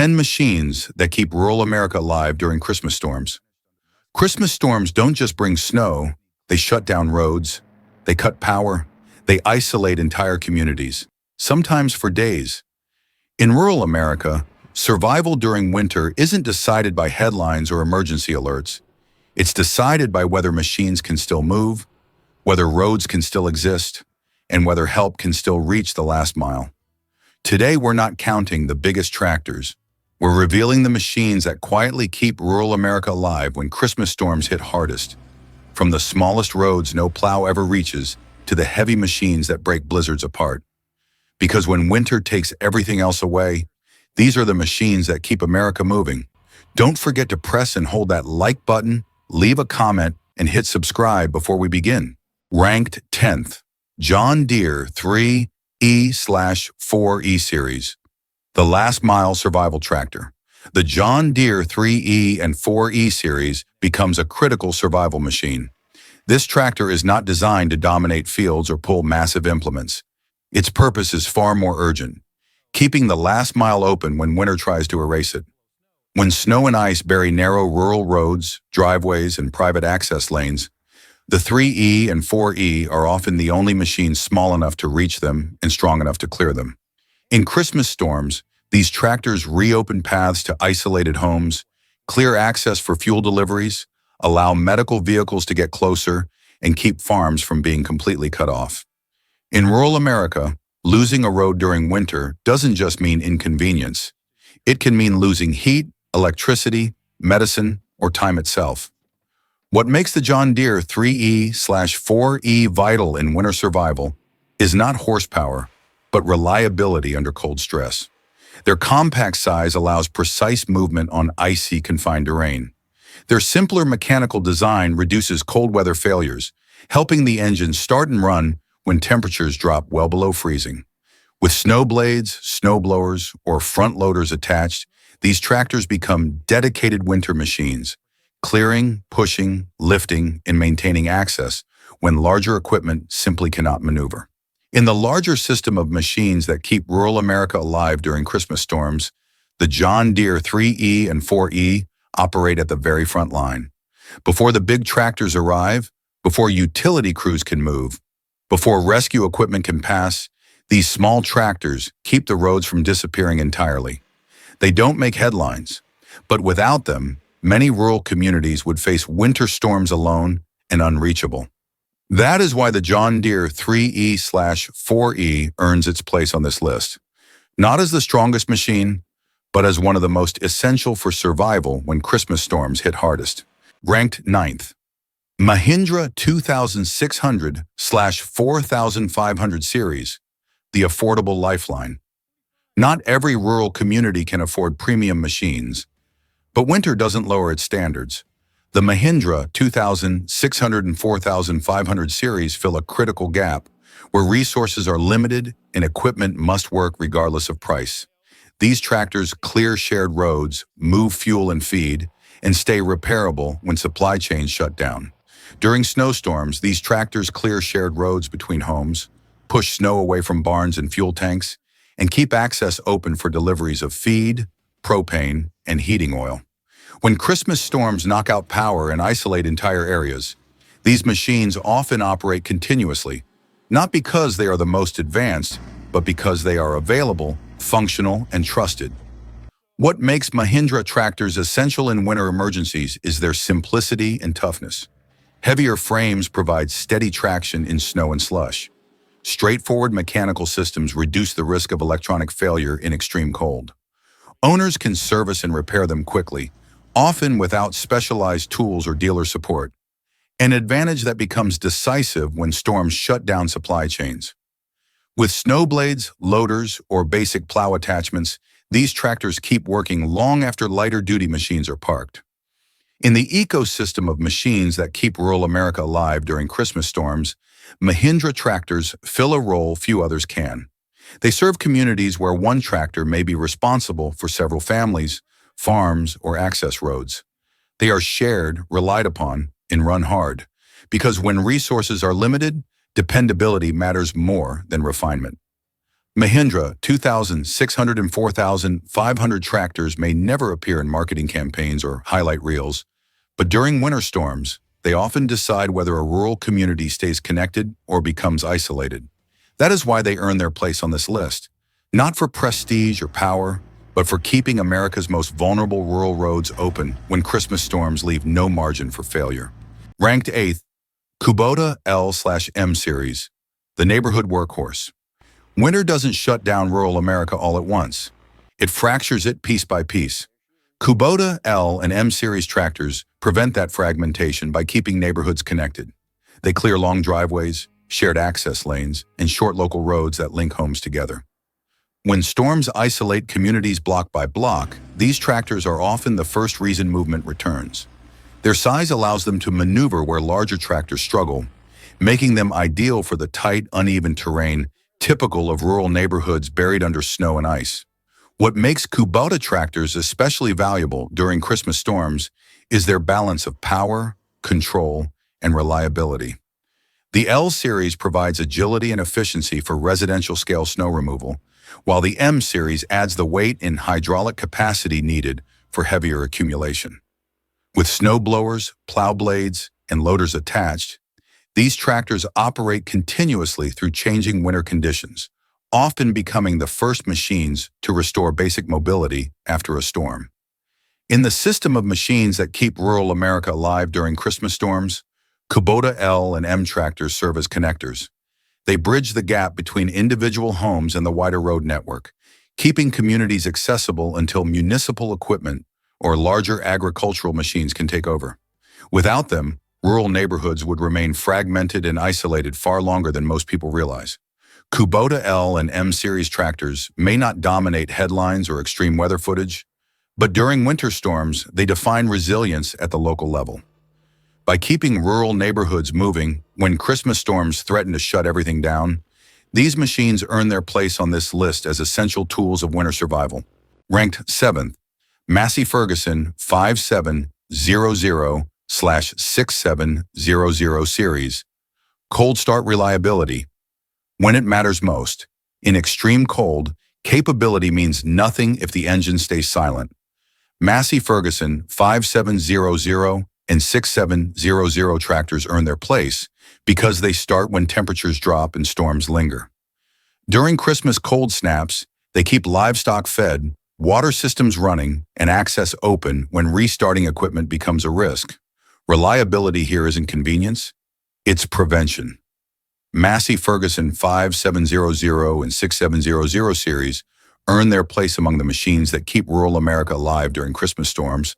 10 machines that keep rural America alive during Christmas storms. Christmas storms don't just bring snow, they shut down roads, they cut power, they isolate entire communities, sometimes for days. In rural America, survival during winter isn't decided by headlines or emergency alerts. It's decided by whether machines can still move, whether roads can still exist, and whether help can still reach the last mile. Today, we're not counting the biggest tractors. We're revealing the machines that quietly keep rural America alive when Christmas storms hit hardest. From the smallest roads no plow ever reaches to the heavy machines that break blizzards apart. Because when winter takes everything else away, these are the machines that keep America moving. Don't forget to press and hold that like button, leave a comment, and hit subscribe before we begin. Ranked 10th, John Deere 3E/4E Series. The last mile survival tractor. The John Deere 3E and 4E series becomes a critical survival machine. This tractor is not designed to dominate fields or pull massive implements. Its purpose is far more urgent, keeping the last mile open when winter tries to erase it. When snow and ice bury narrow rural roads, driveways, and private access lanes, the 3E and 4E are often the only machines small enough to reach them and strong enough to clear them. In Christmas storms, these tractors reopen paths to isolated homes, clear access for fuel deliveries, allow medical vehicles to get closer, and keep farms from being completely cut off. In rural America, losing a road during winter doesn't just mean inconvenience. It can mean losing heat, electricity, medicine, or time itself. What makes the John Deere 3E/4E vital in winter survival is not horsepower, but reliability under cold stress. Their compact size allows precise movement on icy, confined terrain. Their simpler mechanical design reduces cold weather failures, helping the engine start and run when temperatures drop well below freezing. With snow blades, snow blowers, or front loaders attached, these tractors become dedicated winter machines, clearing, pushing, lifting, and maintaining access when larger equipment simply cannot maneuver. In the larger system of machines that keep rural America alive during Christmas storms, the John Deere 3E and 4E operate at the very front line. Before the big tractors arrive, before utility crews can move, before rescue equipment can pass, these small tractors keep the roads from disappearing entirely. They don't make headlines, but without them, many rural communities would face winter storms alone and unreachable. That is why the John Deere 3E/4E earns its place on this list. Not as the strongest machine, but as one of the most essential for survival when Christmas storms hit hardest. Ranked 9th, Mahindra 2600/4500 series, the affordable lifeline. Not every rural community can afford premium machines, but winter doesn't lower its standards. The Mahindra 2600 and 4500 series fill a critical gap where resources are limited and equipment must work regardless of price. These tractors clear shared roads, move fuel and feed, and stay repairable when supply chains shut down. During snowstorms, these tractors clear shared roads between homes, push snow away from barns and fuel tanks, and keep access open for deliveries of feed, propane, and heating oil. When Christmas storms knock out power and isolate entire areas, these machines often operate continuously, not because they are the most advanced, but because they are available, functional, and trusted. What makes Mahindra tractors essential in winter emergencies is their simplicity and toughness. Heavier frames provide steady traction in snow and slush. Straightforward mechanical systems reduce the risk of electronic failure in extreme cold. Owners can service and repair them quickly, often without specialized tools or dealer support, an advantage that becomes decisive when storms shut down supply chains. With snow blades, loaders, or basic plow attachments, these tractors keep working long after lighter-duty machines are parked. In the ecosystem of machines that keep rural America alive during Christmas storms, Mahindra tractors fill a role few others can. They serve communities where one tractor may be responsible for several families, farms, or access roads. They are shared, relied upon, and run hard, because when resources are limited, dependability matters more than refinement. Mahindra 2,600 and 4,500 tractors may never appear in marketing campaigns or highlight reels, but during winter storms, they often decide whether a rural community stays connected or becomes isolated. That is why they earn their place on this list, not for prestige or power, but for keeping America's most vulnerable rural roads open when Christmas storms leave no margin for failure. Ranked 8th, Kubota L/M Series, the neighborhood workhorse. Winter doesn't shut down rural America all at once. It fractures it piece by piece. Kubota L and M Series tractors prevent that fragmentation by keeping neighborhoods connected. They clear long driveways, shared access lanes, and short local roads that link homes together. When storms isolate communities block by block, these tractors are often the first reason movement returns. Their size allows them to maneuver where larger tractors struggle, making them ideal for the tight, uneven terrain typical of rural neighborhoods buried under snow and ice. What makes Kubota tractors especially valuable during Christmas storms is their balance of power, control, and reliability. The L Series provides agility and efficiency for residential-scale snow removal, while the M Series adds the weight and hydraulic capacity needed for heavier accumulation. With snow blowers, plow blades, and loaders attached, these tractors operate continuously through changing winter conditions, often becoming the first machines to restore basic mobility after a storm. In the system of machines that keep rural America alive during Christmas storms, Kubota L and M tractors serve as connectors. They bridge the gap between individual homes and the wider road network, keeping communities accessible until municipal equipment or larger agricultural machines can take over. Without them, rural neighborhoods would remain fragmented and isolated far longer than most people realize. Kubota L and M Series tractors may not dominate headlines or extreme weather footage, but during winter storms, they define resilience at the local level. By keeping rural neighborhoods moving when Christmas storms threaten to shut everything down, these machines earn their place on this list as essential tools of winter survival. Ranked 7th, Massey Ferguson 5700/6700 Series, cold start reliability. When it matters most, in extreme cold, capability means nothing if the engine stays silent. Massey Ferguson 5700 and 6700 tractors earn their place because they start when temperatures drop and storms linger. During Christmas cold snaps, they keep livestock fed, water systems running, and access open when restarting equipment becomes a risk. Reliability here isn't convenience, it's prevention. Massey Ferguson 5700 and 6700 series earn their place among the machines that keep rural America alive during Christmas storms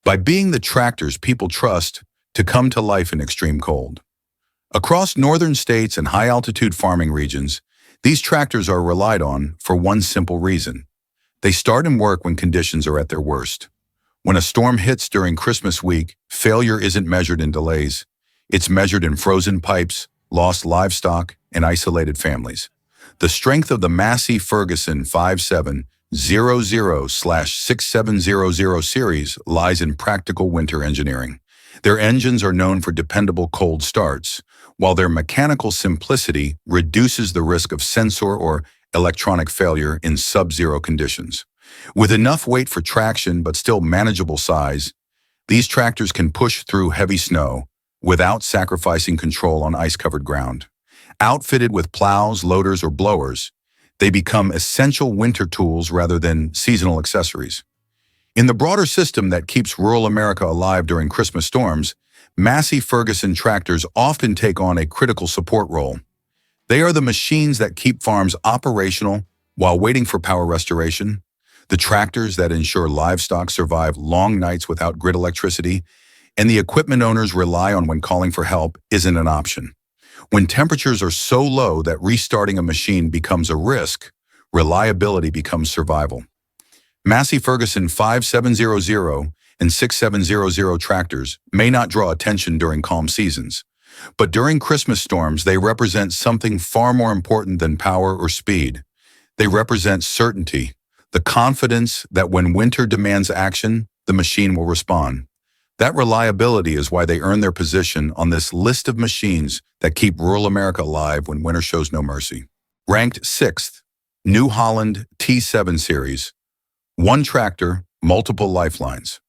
by being the tractors people trust to come to life in extreme cold. Across northern states and high-altitude farming regions, these tractors are relied on for one simple reason. They start and work when conditions are at their worst. When a storm hits during Christmas week, failure isn't measured in delays. It's measured in frozen pipes, lost livestock, and isolated families. The strength of the Massey Ferguson 5700/6700 series lies in practical winter engineering. Their engines are known for dependable cold starts, while their mechanical simplicity reduces the risk of sensor or electronic failure in sub-zero conditions. With enough weight for traction but still manageable size, these tractors can push through heavy snow without sacrificing control on ice-covered ground. Outfitted with plows, loaders, or blowers, they become essential winter tools rather than seasonal accessories. In the broader system that keeps rural America alive during Christmas storms, Massey Ferguson tractors often take on a critical support role. They are the machines that keep farms operational while waiting for power restoration, the tractors that ensure livestock survive long nights without grid electricity, and the equipment owners rely on when calling for help isn't an option. When temperatures are so low that restarting a machine becomes a risk, reliability becomes survival. Massey Ferguson 5700 and 6700 tractors may not draw attention during calm seasons, but during Christmas storms they represent something far more important than power or speed. They represent certainty, the confidence that when winter demands action, the machine will respond. That reliability is why they earn their position on this list of machines that keep rural America alive when winter shows no mercy. Ranked 6th, New Holland T7 series. One tractor, multiple lifelines.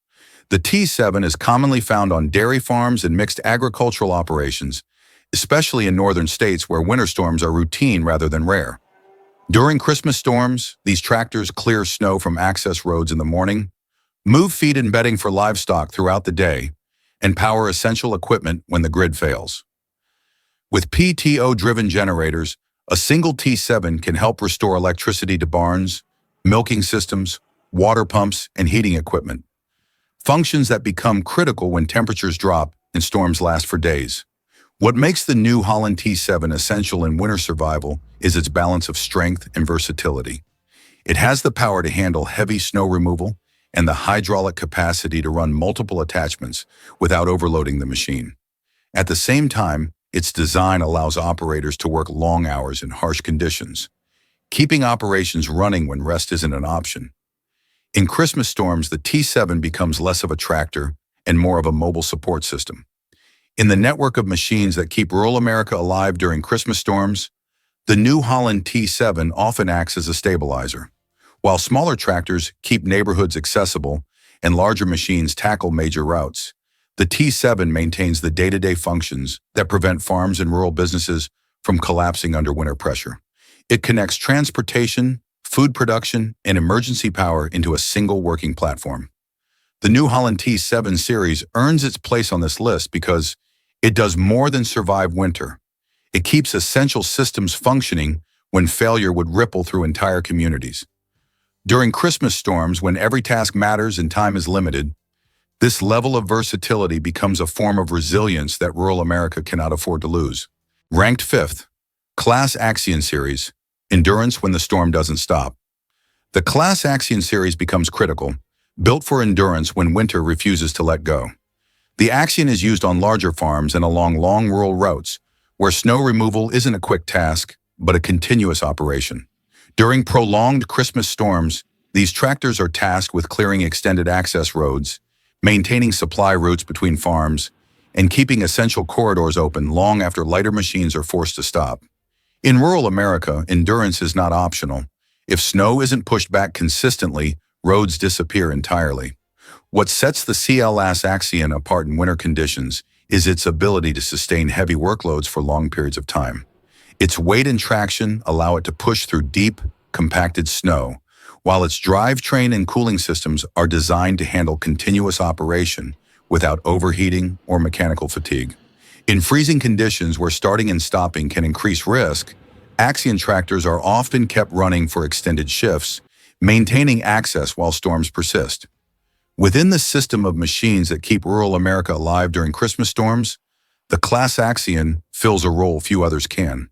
The T7 is commonly found on dairy farms and mixed agricultural operations, especially in northern states where winter storms are routine rather than rare. During Christmas storms, these tractors clear snow from access roads in the morning, move feed and bedding for livestock throughout the day, and power essential equipment when the grid fails. With PTO-driven generators, a single T7 can help restore electricity to barns, milking systems, water pumps, and heating equipment, functions that become critical when temperatures drop and storms last for days. What makes the New Holland T7 essential in winter survival is its balance of strength and versatility. It has the power to handle heavy snow removal and the hydraulic capacity to run multiple attachments without overloading the machine. At the same time, its design allows operators to work long hours in harsh conditions, keeping operations running when rest isn't an option. In Christmas storms, the T7 becomes less of a tractor and more of a mobile support system. In the network of machines that keep rural America alive during Christmas storms, the New Holland T7 often acts as a stabilizer. While smaller tractors keep neighborhoods accessible and larger machines tackle major routes, the T7 maintains the day-to-day functions that prevent farms and rural businesses from collapsing under winter pressure. It connects transportation, food production, and emergency power into a single working platform. The New Holland T7 series earns its place on this list because it does more than survive winter. It keeps essential systems functioning when failure would ripple through entire communities. During Christmas storms, when every task matters and time is limited, this level of versatility becomes a form of resilience that rural America cannot afford to lose. Ranked fifth, Class Axion Series, endurance when the storm doesn't stop. The Class Axion series becomes critical, built for endurance when winter refuses to let go. The Axion is used on larger farms and along long rural routes, where snow removal isn't a quick task, but a continuous operation. During prolonged Christmas storms, these tractors are tasked with clearing extended access roads, maintaining supply routes between farms, and keeping essential corridors open long after lighter machines are forced to stop. In rural America, endurance is not optional. If snow isn't pushed back consistently, roads disappear entirely. What sets the CLS Axion apart in winter conditions is its ability to sustain heavy workloads for long periods of time. Its weight and traction allow it to push through deep, compacted snow, while its drivetrain and cooling systems are designed to handle continuous operation without overheating or mechanical fatigue. In freezing conditions where starting and stopping can increase risk, Axion tractors are often kept running for extended shifts, maintaining access while storms persist. Within the system of machines that keep rural America alive during Christmas storms, the Class Axion fills a role few others can.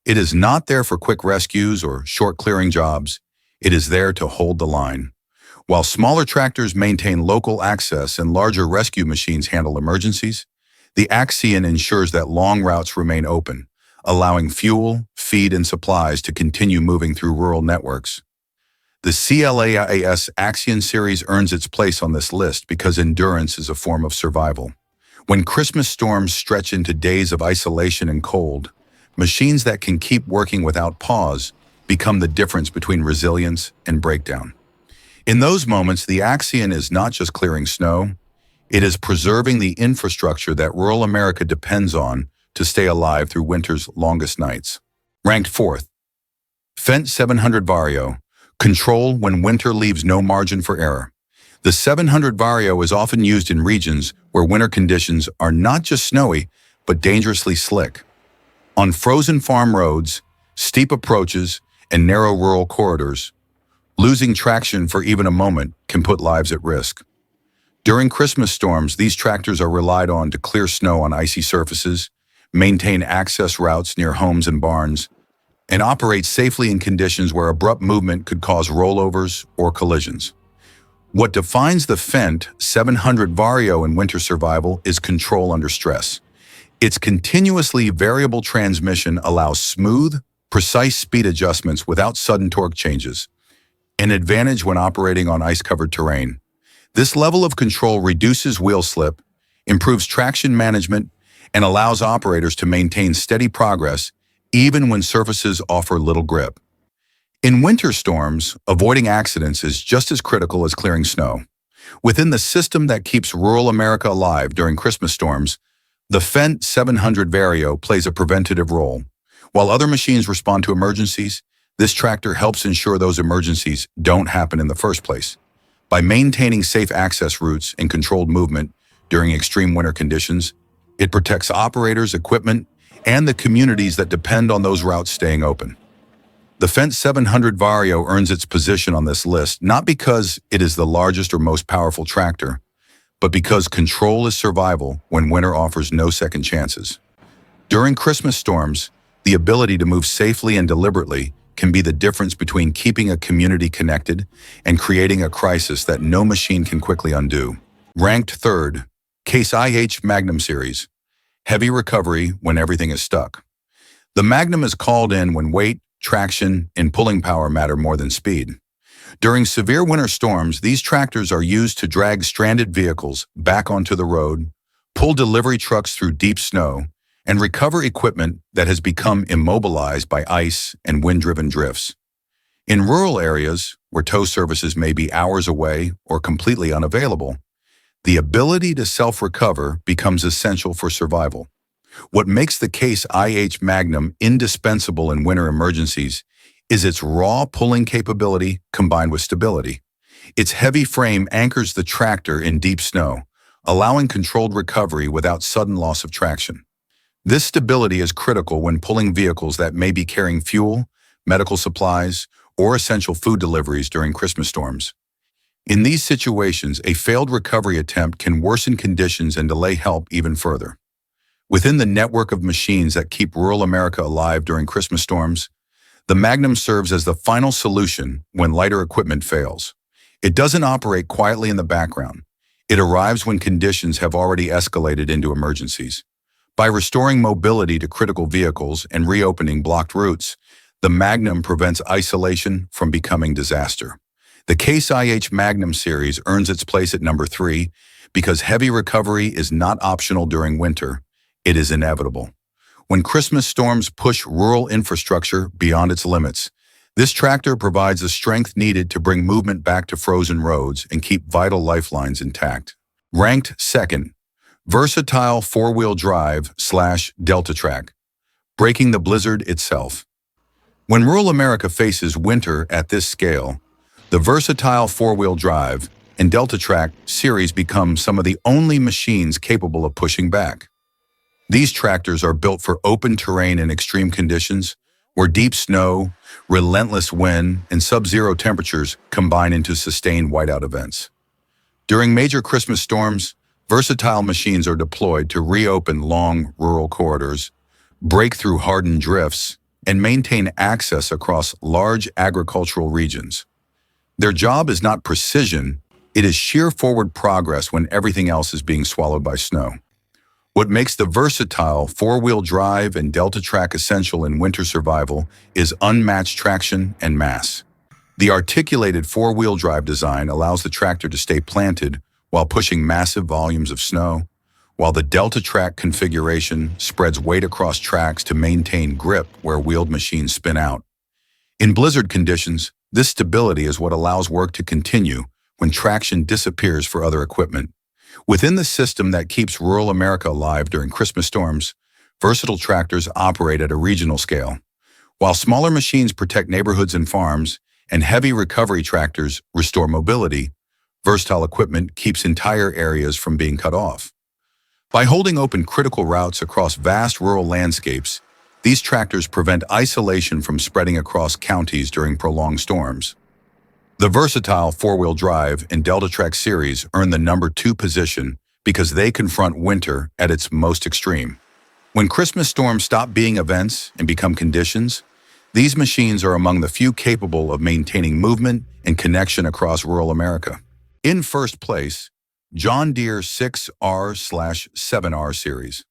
It is not there for quick rescues or short clearing jobs. It is there to hold the line. While smaller tractors maintain local access and larger rescue machines handle emergencies, the Axion ensures that long routes remain open, allowing fuel, feed, and supplies to continue moving through rural networks. The CLAS Axion series earns its place on this list because endurance is a form of survival. When Christmas storms stretch into days of isolation and cold, machines that can keep working without pause become the difference between resilience and breakdown. In those moments, the Axion is not just clearing snow, it is preserving the infrastructure that rural America depends on to stay alive through winter's longest nights. Ranked fourth, Fendt 700 Vario, control when winter leaves no margin for error. The 700 Vario is often used in regions where winter conditions are not just snowy, but dangerously slick. On frozen farm roads, steep approaches, and narrow rural corridors, losing traction for even a moment can put lives at risk. During Christmas storms, these tractors are relied on to clear snow on icy surfaces, maintain access routes near homes and barns, and operate safely in conditions where abrupt movement could cause rollovers or collisions. What defines the Fendt 700 Vario in winter survival is control under stress. Its continuously variable transmission allows smooth, precise speed adjustments without sudden torque changes, an advantage when operating on ice-covered terrain. This level of control reduces wheel slip, improves traction management, and allows operators to maintain steady progress even when surfaces offer little grip. In winter storms, avoiding accidents is just as critical as clearing snow. Within the system that keeps rural America alive during Christmas storms, the Fendt 700 Vario plays a preventative role. While other machines respond to emergencies, this tractor helps ensure those emergencies don't happen in the first place. By maintaining safe access routes and controlled movement during extreme winter conditions, it protects operators, equipment, and the communities that depend on those routes staying open. The Fendt 700 Vario earns its position on this list not because it is the largest or most powerful tractor, but because control is survival when winter offers no second chances. During Christmas storms, the ability to move safely and deliberately can be the difference between keeping a community connected and creating a crisis that no machine can quickly undo. Ranked third, Case IH Magnum Series. Heavy recovery when everything is stuck. The Magnum is called in when weight, traction, and pulling power matter more than speed. During severe winter storms, these tractors are used to drag stranded vehicles back onto the road, pull delivery trucks through deep snow, and recover equipment that has become immobilized by ice and wind-driven drifts. In rural areas, where tow services may be hours away or completely unavailable, the ability to self-recover becomes essential for survival. What makes the Case IH Magnum indispensable in winter emergencies is its raw pulling capability combined with stability. Its heavy frame anchors the tractor in deep snow, allowing controlled recovery without sudden loss of traction. This stability is critical when pulling vehicles that may be carrying fuel, medical supplies, or essential food deliveries during Christmas storms. In these situations, a failed recovery attempt can worsen conditions and delay help even further. Within the network of machines that keep rural America alive during Christmas storms, the Magnum serves as the final solution when lighter equipment fails. It doesn't operate quietly in the background. It arrives when conditions have already escalated into emergencies. By restoring mobility to critical vehicles and reopening blocked routes, the Magnum prevents isolation from becoming disaster. The Case IH Magnum series earns its place at number 3 because heavy recovery is not optional during winter. It is inevitable. When Christmas storms push rural infrastructure beyond its limits, this tractor provides the strength needed to bring movement back to frozen roads and keep vital lifelines intact. Ranked second, versatile four-wheel drive / Delta Track, breaking the blizzard itself. When rural America faces winter at this scale, the versatile four-wheel drive and Delta Track series become some of the only machines capable of pushing back. These tractors are built for open terrain and extreme conditions, where deep snow, relentless wind, and sub-zero temperatures combine into sustained whiteout events. During major Christmas storms, versatile machines are deployed to reopen long rural corridors, break through hardened drifts, and maintain access across large agricultural regions. Their job is not precision, it is sheer forward progress when everything else is being swallowed by snow. What makes the versatile four-wheel drive and Delta Track essential in winter survival is unmatched traction and mass. The articulated four-wheel drive design allows the tractor to stay planted while pushing massive volumes of snow, while the Delta Track configuration spreads weight across tracks to maintain grip where wheeled machines spin out. In blizzard conditions, this stability is what allows work to continue when traction disappears for other equipment. Within the system that keeps rural America alive during Christmas storms, versatile tractors operate at a regional scale. While smaller machines protect neighborhoods and farms, and heavy recovery tractors restore mobility, versatile equipment keeps entire areas from being cut off. By holding open critical routes across vast rural landscapes, these tractors prevent isolation from spreading across counties during prolonged storms. The versatile four-wheel drive and Delta Track series earn the number 2 position because they confront winter at its most extreme. When Christmas storms stop being events and become conditions, these machines are among the few capable of maintaining movement and connection across rural America. In first place, John Deere 6R/7R series.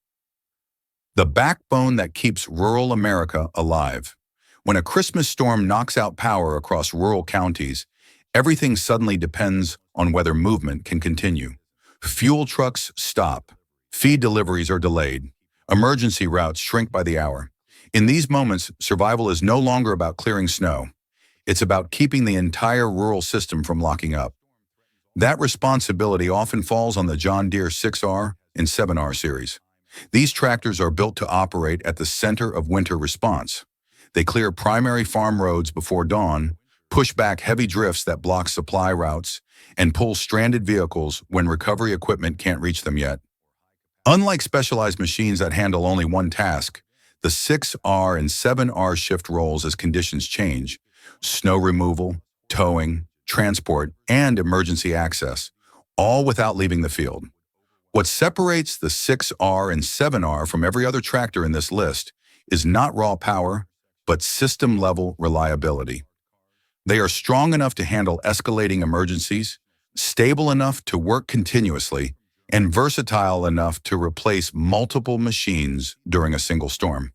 The backbone that keeps rural America alive. When a Christmas storm knocks out power across rural counties, everything suddenly depends on whether movement can continue. Fuel trucks stop, feed deliveries are delayed, emergency routes shrink by the hour. In these moments, survival is no longer about clearing snow. It's about keeping the entire rural system from locking up. That responsibility often falls on the John Deere 6R and 7R series. These tractors are built to operate at the center of winter response. They clear primary farm roads before dawn, push back heavy drifts that block supply routes, and pull stranded vehicles when recovery equipment can't reach them yet. Unlike specialized machines that handle only one task, the 6R and 7R shift roles as conditions change: snow removal, towing, transport, and emergency access, all without leaving the field. What separates the 6R and 7R from every other tractor in this list is not raw power, but system-level reliability. They are strong enough to handle escalating emergencies, stable enough to work continuously, and versatile enough to replace multiple machines during a single storm.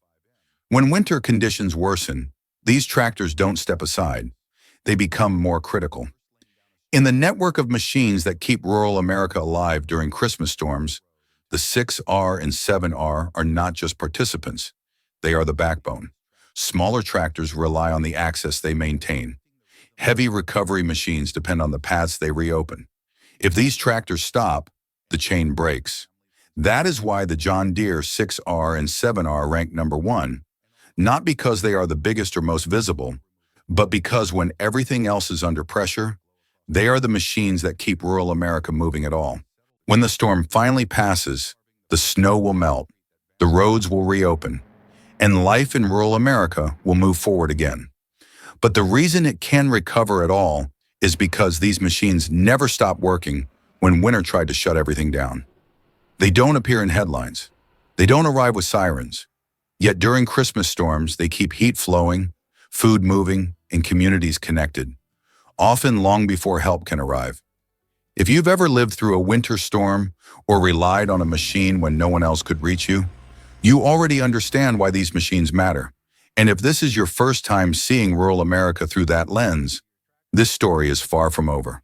When winter conditions worsen, these tractors don't step aside. They become more critical. In the network of machines that keep rural America alive during Christmas storms, the 6R and 7R are not just participants. They are the backbone. Smaller tractors rely on the access they maintain. Heavy recovery machines depend on the paths they reopen. If these tractors stop, the chain breaks. That is why the John Deere 6R and 7R rank number one, not because they are the biggest or most visible, but because when everything else is under pressure, they are the machines that keep rural America moving at all. When the storm finally passes, the snow will melt, the roads will reopen, and life in rural America will move forward again. But the reason it can recover at all is because these machines never stop working when winter tried to shut everything down. They don't appear in headlines. They don't arrive with sirens. Yet during Christmas storms, they keep heat flowing, food moving, and communities connected, often long before help can arrive. If you've ever lived through a winter storm or relied on a machine when no one else could reach you, you already understand why these machines matter. And if this is your first time seeing rural America through that lens, this story is far from over.